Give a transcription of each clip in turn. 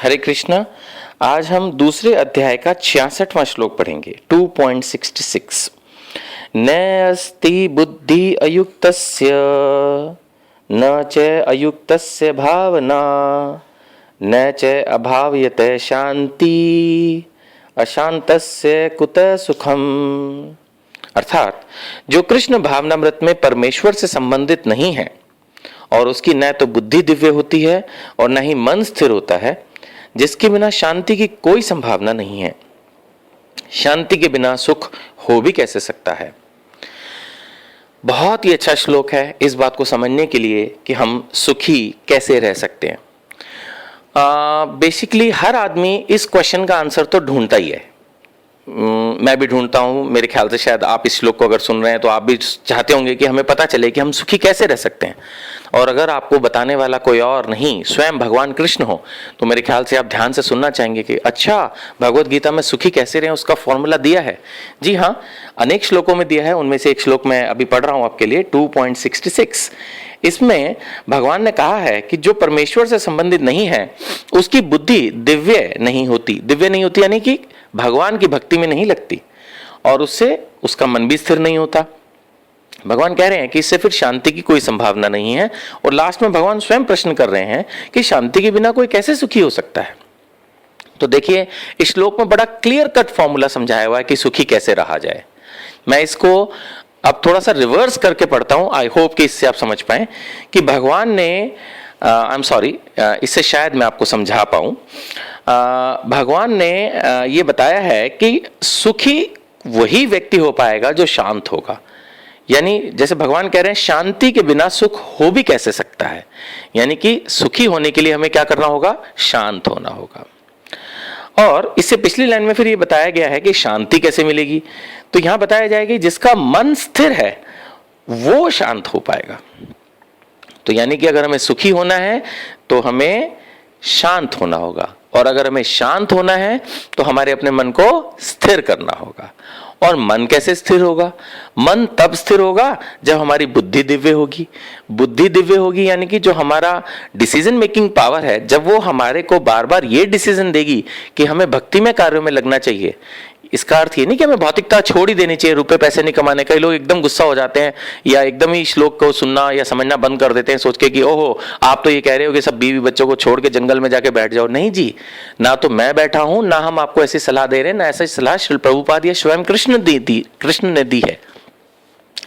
हरे कृष्णा। आज हम दूसरे अध्याय का 66वां श्लोक पढ़ेंगे। 2.66 न अस्ति बुद्धि अयुक्तस्य न च अयुक्तस्य भावना न च अभाव्यते शांति अशांतस्य कुतः सुखम। अर्थात जो कृष्ण भावनामृत में परमेश्वर से संबंधित नहीं है और उसकी न तो बुद्धि दिव्य होती है और न ही मन स्थिर होता है, जिसके बिना शांति की कोई संभावना नहीं है। शांति के बिना सुख हो भी कैसे सकता है। बहुत ही अच्छा श्लोक है इस बात को समझने के लिए कि हम सुखी कैसे रह सकते हैं। बेसिकली हर आदमी इस क्वेश्चन का आंसर तो ढूंढता ही है। मैं भी ढूंढता हूं। मेरे ख्याल से शायद आप इस श्लोक को अगर सुन रहे हैं तो आप भी चाहते होंगे कि हमें पता चले कि हम सुखी कैसे रह सकते हैं। और अगर आपको बताने वाला कोई और नहीं स्वयं भगवान कृष्ण हो तो मेरे ख्याल से आप ध्यान से सुनना चाहेंगे कि अच्छा, भगवत गीता में सुखी कैसे रहें उसका फॉर्मूला दिया है। जी हाँ, अनेक श्लोकों में दिया है। उनमें से एक श्लोक मैं अभी पढ़ रहा हूं आपके लिए, 2.66। इसमें भगवान ने कहा है कि जो परमेश्वर से संबंधित नहीं है उसकी बुद्धि दिव्य नहीं होती। दिव्य नहीं होती यानी कि भगवान की भक्ति में नहीं लगती और उससे उसका मन भी स्थिर नहीं होता। भगवान कह रहे हैं कि इससे फिर शांति की कोई संभावना नहीं है। और लास्ट में भगवान स्वयं प्रश्न कर रहे हैं कि शांति के बिना कोई कैसे सुखी हो सकता है। तो देखिए, इस श्लोक में बड़ा क्लियर कट फॉर्मूला समझाया हुआ है कि सुखी कैसे रहा जाए। मैं इसको अब थोड़ा सा रिवर्स करके पढ़ता हूं। आई होप कि इससे आप समझ पाए कि भगवान ने आई एम सॉरी, इससे शायद मैं आपको समझा पाऊं। भगवान ने ये बताया है कि सुखी वही व्यक्ति हो पाएगा जो शांत होगा। यानी जैसे भगवान कह रहे हैं शांति के बिना सुख हो भी कैसे सकता है, यानी कि सुखी होने के लिए हमें क्या करना होगा, शांत होना होगा। और इससे पिछली लाइन में फिर ये बताया गया है कि शांति कैसे मिलेगी। तो यहां बताया जाएगा कि जिसका मन स्थिर है वो शांत हो पाएगा। तो यानी कि अगर हमें सुखी होना है तो हमें शांत होना होगा, और अगर हमें शांत होना है तो हमारे अपने मन को स्थिर करना होगा। और मन कैसे स्थिर होगा? मन तब स्थिर होगा जब हमारी बुद्धि दिव्य होगी। बुद्धि दिव्य होगी यानी कि जो हमारा डिसीजन मेकिंग पावर है, जब वो हमारे को बार बार ये डिसीजन देगी कि हमें भक्ति में कार्यों में लगना चाहिए। इसका अर्थ ये नहीं कि हमें भौतिकता छोड़ ही देनी चाहिए, रुपए पैसे नहीं कमाने। कई लोग एकदम गुस्सा हो जाते हैं या एकदम ही श्लोक को सुनना या समझना बंद कर देते हैं सोच के कि ओहो, आप तो ये कह रहे हो कि सब बीवी बच्चों को छोड़ के जंगल में जाके बैठ जाओ। नहीं जी, ना तो मैं बैठा हूं, ना हम आपको ऐसी सलाह दे रहे हैं, ना ऐसी सलाह श्री प्रभुपाद या स्वयं कृष्ण ने दी है।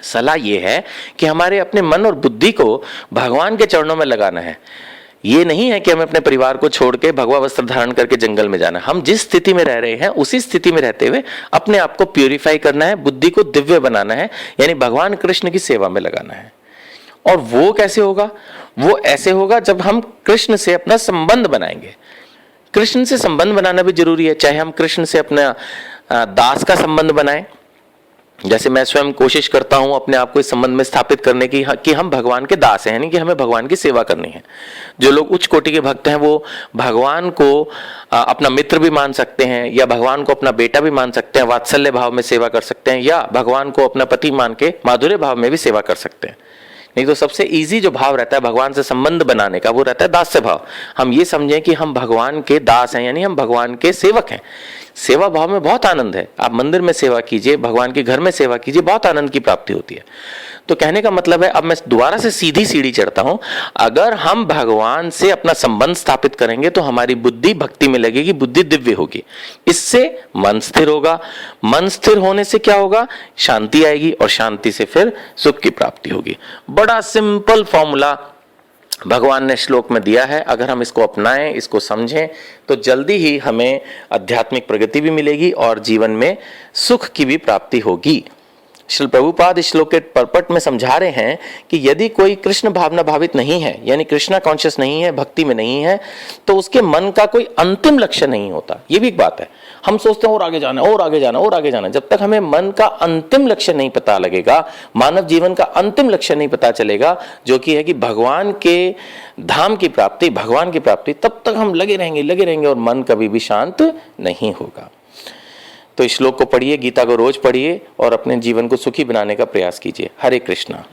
सलाह यह है कि हमारे अपने मन और बुद्धि को भगवान के चरणों में लगाना है। ये नहीं है कि हमें अपने परिवार को छोड़ के भगवा वस्त्र धारण करके जंगल में जाना। हम जिस स्थिति में रह रहे हैं उसी स्थिति में रहते हुए अपने आप को प्यूरिफाई करना है, बुद्धि को दिव्य बनाना है, यानी भगवान कृष्ण की सेवा में लगाना है। और वो कैसे होगा? वो ऐसे होगा जब हम कृष्ण से अपना संबंध बनाएंगे। कृष्ण से संबंध बनाना भी जरूरी है, चाहे हम कृष्ण से अपना दास का संबंध बनाएं। जैसे मैं स्वयं कोशिश करता हूं अपने आप को इस संबंध में स्थापित करने की कि हम भगवान के दास हैं, यानी कि हमें भगवान की सेवा करनी है। जो लोग उच्च कोटि के भक्त हैं वो भगवान को अपना मित्र भी मान सकते हैं, या भगवान को अपना बेटा भी मान सकते हैं, वात्सल्य भाव में सेवा कर सकते हैं, या भगवान को अपना पति मान के माधुर्य भाव में भी सेवा कर सकते हैं। नहीं तो सबसे इजी जो भाव रहता है भगवान से संबंध बनाने का, वो रहता है दास्य भाव। हम ये समझें कि हम भगवान के दास हैं, यानी हम भगवान के सेवक हैं। सेवा भाव में बहुत आनंद है। आप मंदिर में सेवा कीजिए, भगवान के घर में सेवा कीजिए, बहुत आनंद की प्राप्ति होती है। तो कहने का मतलब है, अब मैं दोबारा से सीधी सीढ़ी चढ़ता हूं। अगर हम भगवान से अपना संबंध स्थापित करेंगे तो हमारी बुद्धि भक्ति में लगेगी, बुद्धि दिव्य होगी। इससे मन स्थिर होगा। मन स्थिर होने से क्या होगा? शांति आएगी, और शांति से फिर सुख की प्राप्ति होगी। बड़ा सिंपल फॉर्मूला भगवान ने श्लोक में दिया है। अगर हम इसको अपनाएं, इसको समझें, तो जल्दी ही हमें आध्यात्मिक प्रगति भी मिलेगी और जीवन में सुख की भी प्राप्ति होगी। श्री प्रभुपाद इस श्लोक के परपट में समझा रहे हैं कि यदि कोई कृष्ण भावना भावित नहीं है, यानी कृष्णा कॉन्शियस नहीं है, भक्ति में नहीं है, तो उसके मन का कोई अंतिम लक्ष्य नहीं होता। ये भी एक बात है। हम सोचते हैं और आगे जाना, और आगे जाना, और आगे जाना। जब तक हमें मन का अंतिम लक्ष्य नहीं पता लगेगा, मानव जीवन का अंतिम लक्ष्य नहीं पता चलेगा, जो कि है कि भगवान के धाम की प्राप्ति, भगवान की प्राप्ति, तब तक हम लगे रहेंगे और मन कभी भी शांत नहीं होगा। तो इस श्लोक को पढ़िए, गीता को रोज पढ़िए और अपने जीवन को सुखी बनाने का प्रयास कीजिए। हरे कृष्णा।